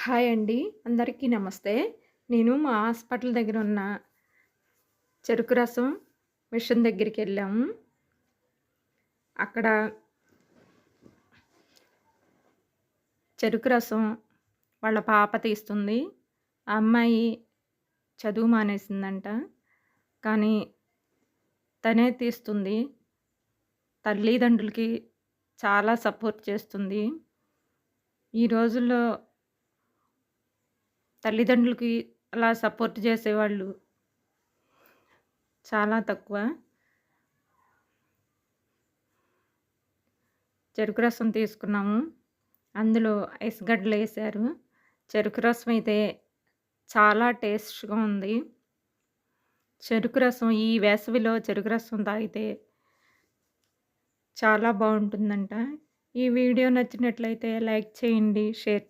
Hi అండి. అందరికీ నమస్తే. నేను మా హాస్పిటల్ దగ్గర ఉన్న చెరుకు రసం మిషన్ దగ్గరికెళ్ళాము. అక్కడ చెరుకు రసం వాళ్ళ పాప తీస్తుంది. ఆ అమ్మాయి చదువు మానేసిందంట. కానీ తనే తీస్తుంది. తల్లిదండ్రులకి చాలా సపోర్ట్ చేస్తుంది. ఈ రోజుల్లో తల్లిదండ్రులకి అలా సపోర్ట్ చేసేవాళ్ళు చాలా తక్కువ. చెరుకు రసం తీసుకున్నాము. అందులో ఐస్ గడ్డలేశారు. చెరుకు రసం అయితే చాలా టేస్ట్‌గా ఉంది. చెరుకు రసం ఈ వేసవిలో చెరుకు రసం తాగితే చాలా బావుంటుందంట. ఈ వీడియో నచ్చినట్లయితే లైక్ చేయండి, షేర్